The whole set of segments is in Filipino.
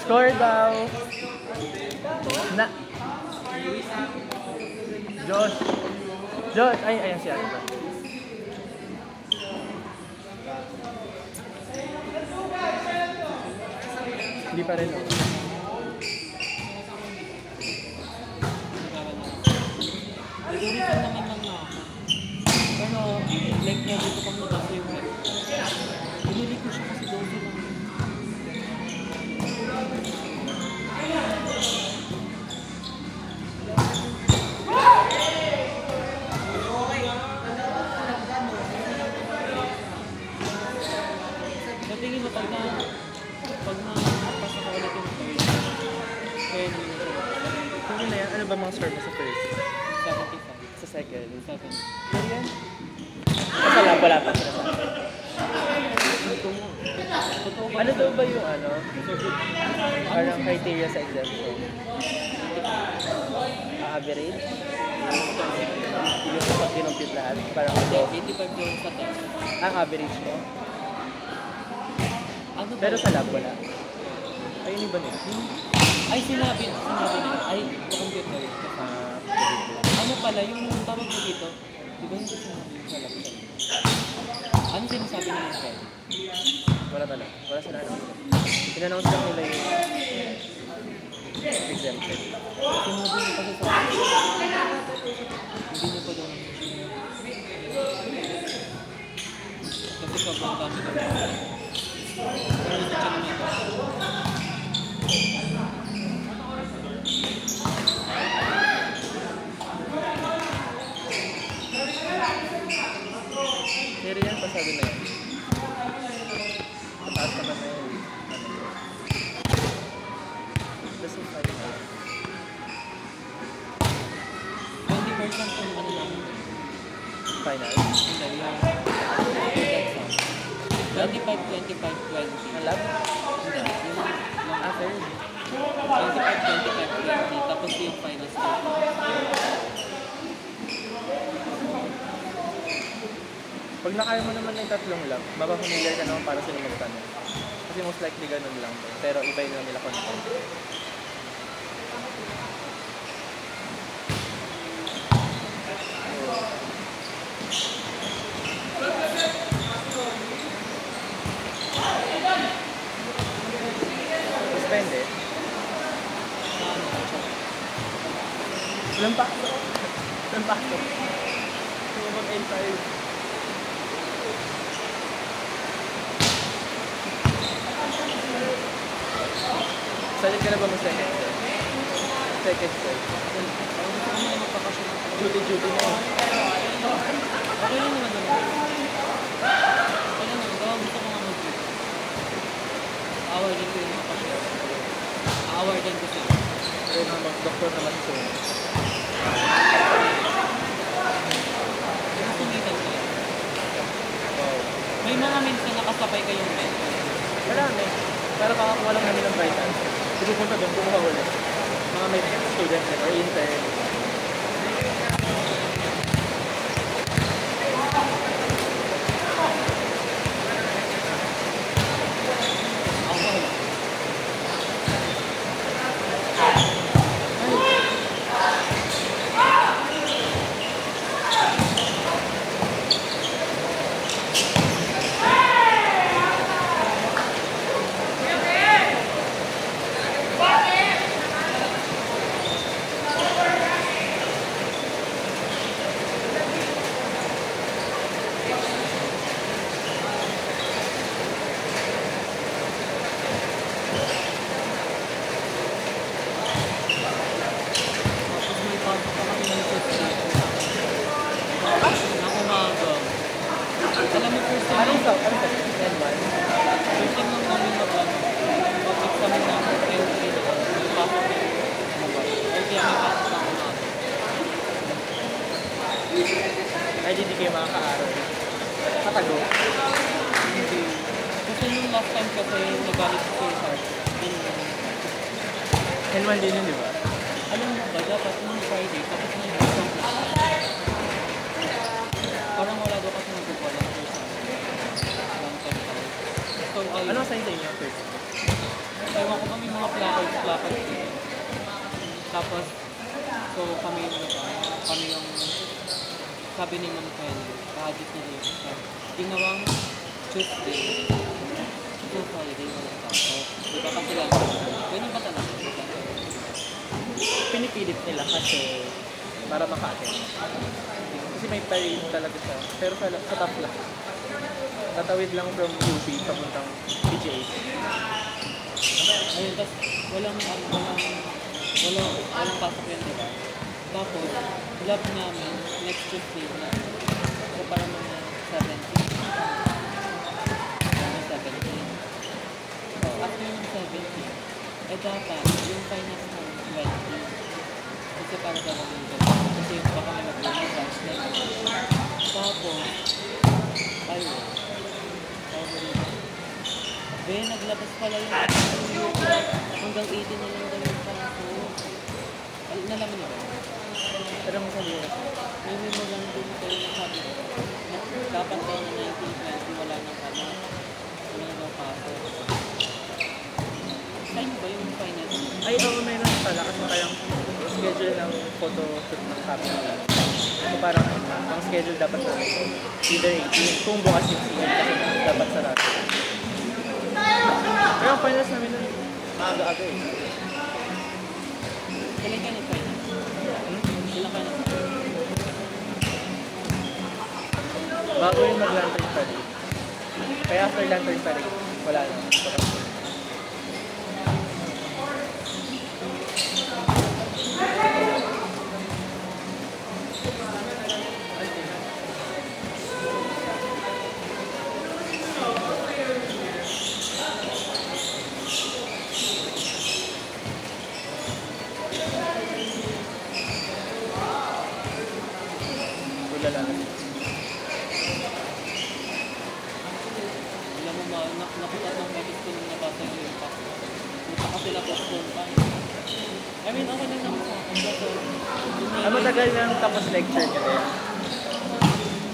Score daw. Na. Josh. Josh. Ay, ayan siya. Hindi pa rin. Naguritan naman lang na ako. Pero, like niya, dito pang nabasa yung head. Pinili ko siya kasi doon lang. Natingin mo pag napasa ka ulit yung first. Kaya naman ito. Kung na yan, ano ba mga score mo sa first? 75. Sa second? 7. Ano yan? Wala pa sila sa ano daw ba yung ano? Parang criteria sa exemption? Average? Yung kapag kinompute lahat? Parang ito? 85 yung sa test. Ang average mo? Ano ba? Pero sa lab wala? Ayun yung ba nila? Ay, sinabi nila. Ay, computer. Ano pala, yung tawag ko dito, di ba yung sinabi sa laptop? Ano sinasabi nila sa akin? Wala talaga. Wala sila ano. Pinannounce lang nila yung exempted. Sinabi nila kasi sa akin. Hindi nyo pa doon. Kasi sobrang dami na. Pero sa chan nito. Pero yan, pasado na yan. Pataas naman na yun. Tapos yung final. 20% yung ano lang. Final? Hindi, yung 25, 20. Ang lab? Hindi, yung After? 25, 20. Tapos yung final score. Pag nakaya mo naman ng tatlong lab, mapapamiliar ka naman para sila magtanong. Kasi most likely ganun lang. Pero iba yun lang nila content. Suspended? Ilang pasok? Ilang pasok? Tumabag N5. Excited ka na ba mag-second set? Second set. Duty na yun. Okay lang naman naman. Okay lang naman. Gawa gusto ko nga mag-duty. Award din ko yung mga pa-share. Award din ko sila. Pero mag-doktor naman ito. Nasumitan ko yan. Wow. May mga minsan nakasabay kayong mentor. Marami. Pero kakakuha lang namin ng vital. Pupunta doon, kumuha ulit. Mga may students or intern. Alam mo, first time Anong sa? Anong sa? N1? first time lang namin mag-exam ng entry na yung pasok na yun. Ay, kaya may pasok na ako na. Ay, hindi kayo makaka-aral. Katago. Hindi. Kasi nung last time kasi nagalit ko kay Sarge. N1 din yun, di ba? Alam mo ba, dapat nung Friday, tapos na yung exam class. Parang wala daw kasi nag-volunteer sa long time pa. So, Ano assign sa inyo first? ewan ko ba may mga plano kami yung sabi ni Ma'am Ken, kahagis na rin siya. Ginawang Tuesday, so Friday, walang tao. Diba kasi lang, ganun ba talaga? Pinipilit nila kasi para maka-attend. Kasi may parade talaga siya. Pero sa top lang. Tatawid lang from UP papuntang PGH. Ayun, tapos walang pasok yan, diba? Tapos, lab namin, next Tuesday na. So, para mga 17. Mga 17. So, after yung 17, eh dapat, yung finance ng 20. Kasi para daw kami yung kasi baka may mag-branch na yun. Tapos, ayun. Tawag mo rin. Naglabas pala yung hanggang 18 na lang daw yung pasok. Nalaman niyo ba? Pero mo sabi ko, May memorandum kayo na sabi ko. Dapat daw na 1920 wala nang wala nang pasok. Saan ba yung finance? ay oo, meron pala kasi parang schedule ng photo shoot ng copy nila. So parang ang schedule dapat na either 18 kung bukas yung CM kasi dapat sarado. Pero ang finals namin nun, maaga-aga eh. Kailan ka nag-finance? Kailan ka nag-finance? Bago yung mag-lantern parade. Kaya after lantern parade, wala na. Wala na. Alam mo ba, nakutat ng medis ko nung nabasa yung impact. Punta ka sila postpone pa. I mean, okay lang naman sa akin. Ang matagal nang tapos lecture niya rin.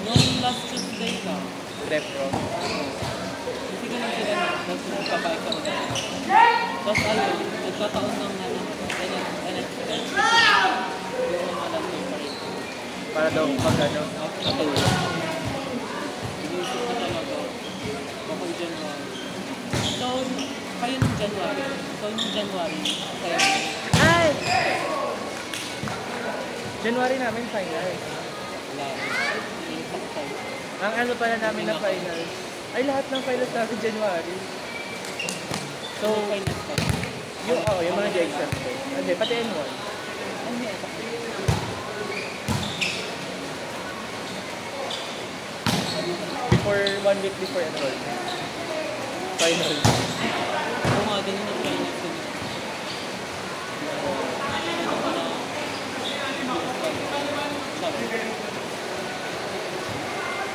Nung last Tuesday lang, Repro. hindi ko lang sila tapos nagpapaik ka na. Tapos ayun, nagkataon ng NSS. Yung mga lantern pa rin. Para daw pag ano, matulog. Iniisip ko talaga, baka January. So, kayo nung January. So, nung January, kayo Ay! January namin final. wala. Iniisip ko. Ang ano pala namin na final. Ay lahat ng finals namin January. So, So, finance ka. yung mga exam ko. Hindi, pati N1. Ano yung exam? Before, 1 week before enrollment. Final. Oo nga, ganun na finance ko. Sabi.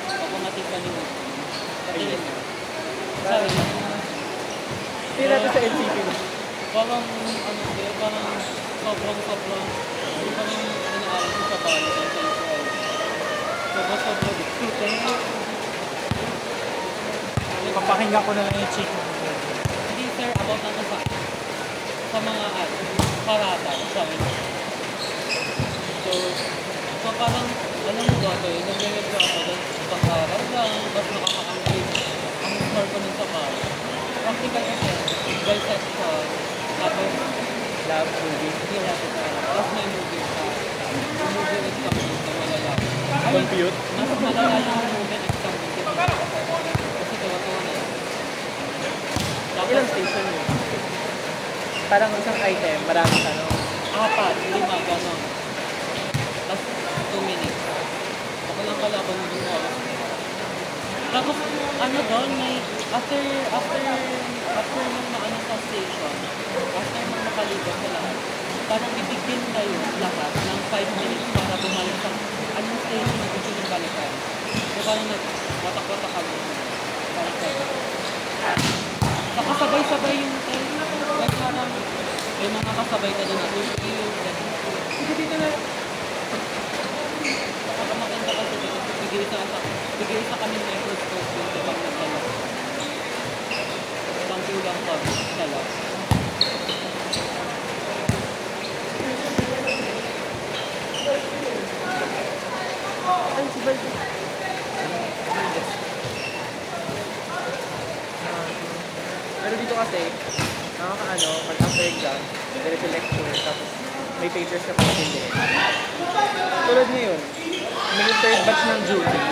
Ako matipan ni mo. Patingin mo. Sabi niya. Hindi natin sa NCP mo. Parang, parang sobrang, hindi pa rin inaaral ko sa bala sa Israel. Sobrang difficult. Papakinggan ko na lang yung chick. Hindi sir, about na sa mga karatan, sabi niya. So parang, alam mo ba ito, nag-review ako doon sa karal lang, tapos nakaka-complete ang score ko nun sa bala. Practical kasi, dissection, tapos Love movie. hindi natin sa tapos may movie pa. Yung movie exam na malala. Compute. Mas malala yung movie exam kasi tawa-tawa na yun. Ilang station yun? Parang isang item, maraming ano. 4, 5, gano'n. Tapos 2 minutes. Ako lang kalaban mo yung oras. Tapos, ano doon, may, after nung maano sa station, after nung makaligot sa lahat, parang bibigyan kayo lahat ng 5 minutes para bumalik sa anong station na gusto nyo balikan. So, parang nagwatak-watak kami. Parang kayo. Nakasabay-sabay yung time. Like, parang may mga kasabay ka doon na sige dito na. Baka maganda kasi dito. Bigay sa kami microscope yung kapag nagdala. Isang tulang pa sa lab. Ay, si Baldo. Pero dito kasi, nakakaano, pag after exam, diretso lecture, tapos may papers ka pa hindi. Tulad ngayon, may third batch ng duty,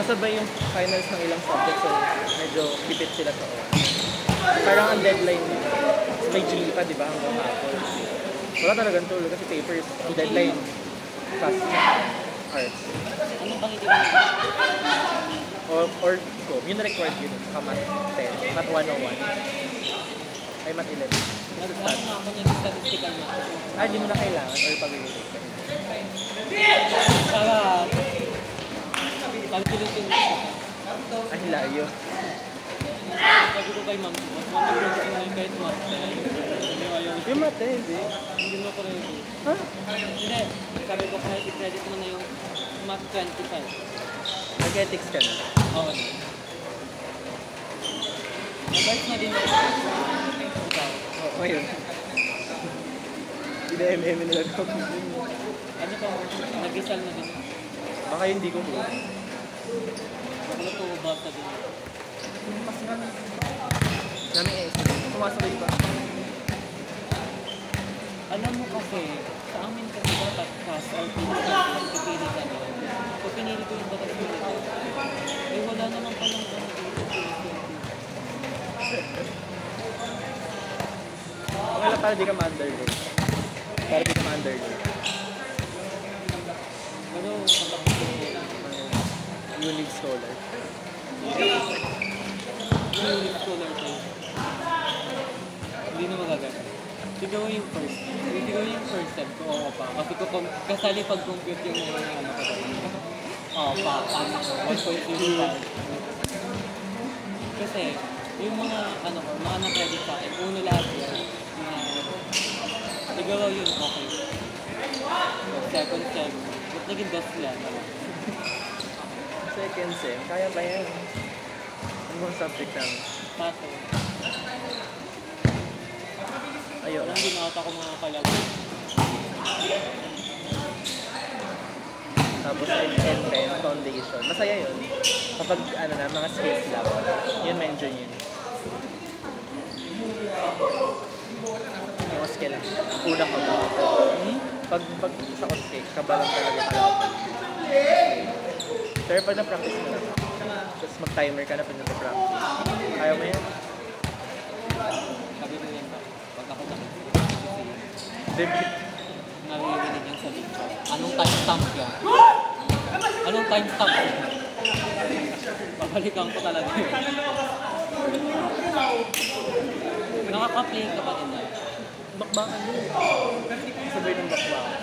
kasabay yung finals ng ilang subjects, so medyo pipit sila sa oras. Parang ang deadline nila. May GE pa, di ba, hanggang hapon. Wala talagang tulog kasi papers, ang deadline, fast arts. Ano bang hindi mo? Or go, yun na required yun, saka math 10, math 101. Ay, math 11. Nag-ano nga ako nag-statistical math. Ah, di mo na kailangan or pag-relate ka. Para calculating mo. Ay, layo. Sabi ko kay ma'am, mas mag-progress ko na kahit math. Hindi ayaw. Yung math hindi. Hindi mo ko rin. Ha? Hindi. Sabi ko kahit i-credit mo na yung math 25. Nag-ethics ka na. Oo na. Nag-arts na din ako. Ikaw. Oo, ngayon. Ina-MM nila daw. Ano pa mo? Nag-isal na din. Baka hindi ko huli. Wala to basta din. Nami eh, sumasabay pa. Alam mo kasi, sa amin kasi dapat pass or pipili ka na. Kung pinili ko yung batas militar, eh wala naman palang ano dito. Wala para di ka ma-underload. Para di ka ma-underload. Pero kapag Unique scholar. unit scholar tayo, hindi na magagana. Siguro yung first. Siguro yung first step ko, oo pa. Kasi ko kasali pag-compute yung mga ano ko doon. Oo pa, 1.05. Kasi, yung mga ano ko, mga na-credit sa akin, uno lahat yun. Siguro yun, okay. Second step, ba't naging best yan? Second sem, kaya ba yan? Ano bang subject namin? Pato. Ayun. Walang ginata ko mga kalagay. Tapos and foundation. Masaya yun. Kapag ano na, mga skills lang. Yun, ma-enjoy yun. Yung skill lang. Una ko na. Pag sa coscake, kabalang talaga kalaban. Pero pag na-practice mo lang, tapos mag-timer ka na pag nag-practice. Kaya mo yan? Sabi mo yan ba? Pag ako nakikita. Debut. Naririnig yung sa picture. Anong timestamp yan? Anong timestamp yan? Babalikan ko talaga yun. Nakaka-play ka pa din na. Bakbakan din. Sabay ng bakbakan.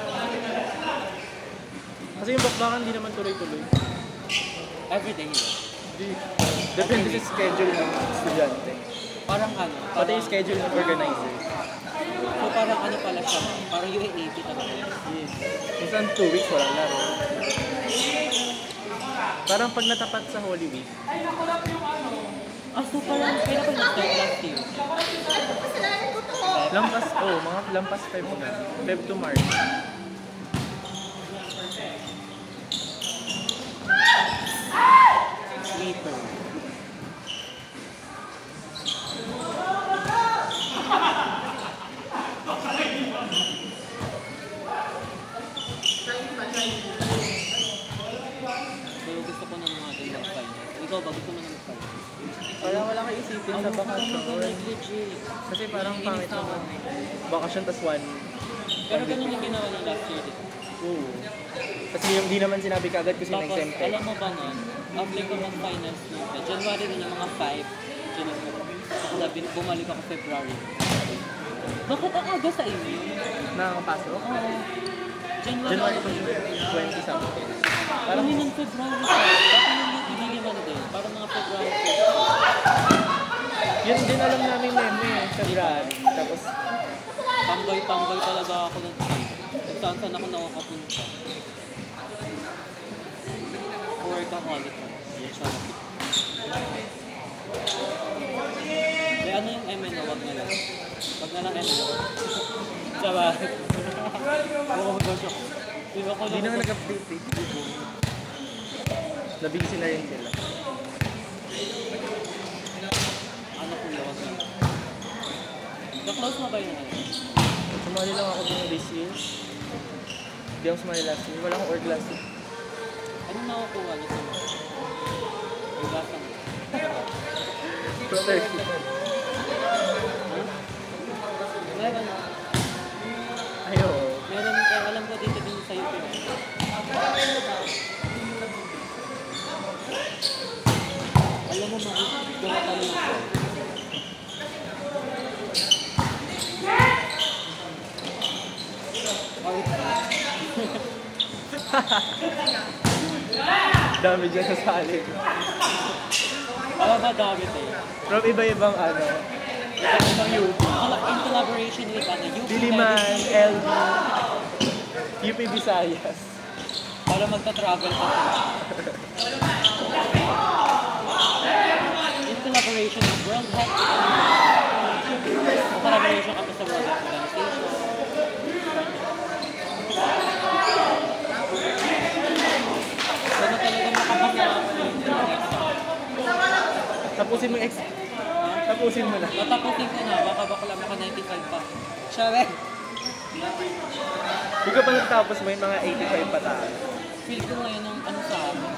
Kasi yung bakbakan hindi naman tuloy-tuloy. Everyday yun. Depende sa schedule ng estudyante. Parang ano? Pati yung schedule ng organizer. So parang ano pala siya? Parang UAAP talaga. Yes. Minsan 2 weeks walang laro. Parang pag natapat sa Holy Week. Ah, so parang kailan ko nag-start last year? Lampas, mga lampas Feb na. Feb to March. Sleeper. Pero gusto ko na mga din mag-finance. Ikaw ba? Gusto mo na mag-finance? Parang wala kang isipin sa bakasyon. Kasi parang pangit naman. Bakasyon tas one. Pero ganun yung ginawa niya last year. Oo. Kasi yung di naman sinabi kagad kasi Tapos, nag-sempe. alam mo ba nun, after ko mag-finance noon, January din yung mga 5, January. Sabi, bumalik ako February. Bakit ang aga sa inyo? Nakakapasok? Oo. January 20 something. Parang yun ng February pa. Bakit yung iniliman din? Parang mga February. Yun din alam namin meme, February. Tapos, Tambay-tambay talaga ako ng saan ako nakakapunta. Workaholic na. Eh, ano yung MNO? Wag na lang. Wag na lang MNO. Sabay. Oo, daw siya. Diba ko hindi na nag-update eh. Nabigsi na rin sila. Ano po yun? Na-close mo ba yun? Sumali lang ako din this year. Hindi ako sumali last year. Wala akong org last year. Anong nakukuha niyo sa mga? Yung lasang. Proper. Meron. Ayo. Meron, kaya alam ko dito din sa YouTube. Alam mo, gawa tayo ng Dami dyan sa salin. ba gamit eh? From iba-ibang ano. Iba-ibang youth. In collaboration with UP Diliman, LB, UP Visayas. para magta-travel pa sila. In collaboration with World Health Organization. In collaboration kami sa World Health Organization. Sana talagang makapasa. Tapusin mo yung Tapusin mo na. Matapusin ko na, baka bakla maka 95 pa. Syare! Hindi ka pa nagtapos mo yung mga 85 pa tayo. Feel ko ngayon ng ano sa amin.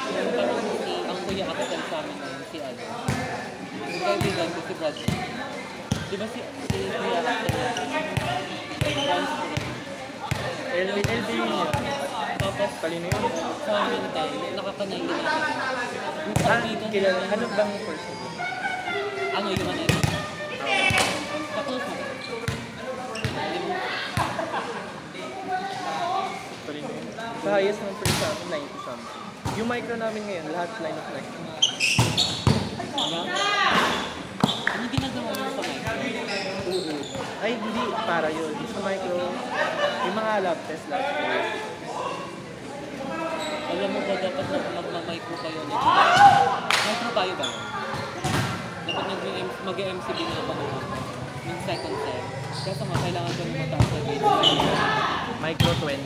Yung parang ang kuya Axel sa amin ngayon, si ano. Yung kaibigan ko si Brad. Di ba si kuya Axel? LB niya. Tapos, Talino yun. sa amin tayo, nakaka-90 na. Yung Ah, partido kilala. na- Ano bang person? Ano yung ano yun? Tapos mo. Hindi mo. Talino yun. Sa highest ng first namin, 90 something. Yung micro namin ngayon, lahat line of 90. Ano? Ano ginagawa mo sa mic? Oo. Ay, hindi. Para yun. Yung sa micro, yung mga lab test. Alam mo ba dapat magmamicro kayo nito? Micro kayo ba? Dapat mag-MCB na ako yung second sem. Kaso nga, kailangan ko yung mataas na grade. Micro 20.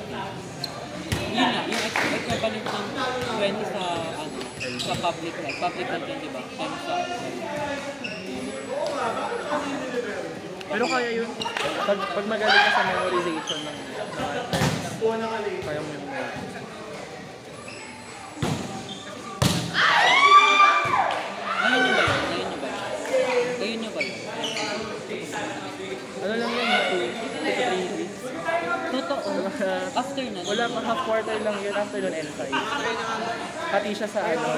Yun nga, yung equivalent ng 20 sa, ano, sa public health. Public health yun, di ba? Times sa Pero kaya yun. Pag magaling ka sa memorization ng terms, kaya mo yung Ngayon nyo ba yun? Ngayon nyo ba yun? ano lang yun, 2 to 3 weeks. Totoo. After na. Wala pa, half quarter lang yun. After nun, L5. Hati siya sa ano,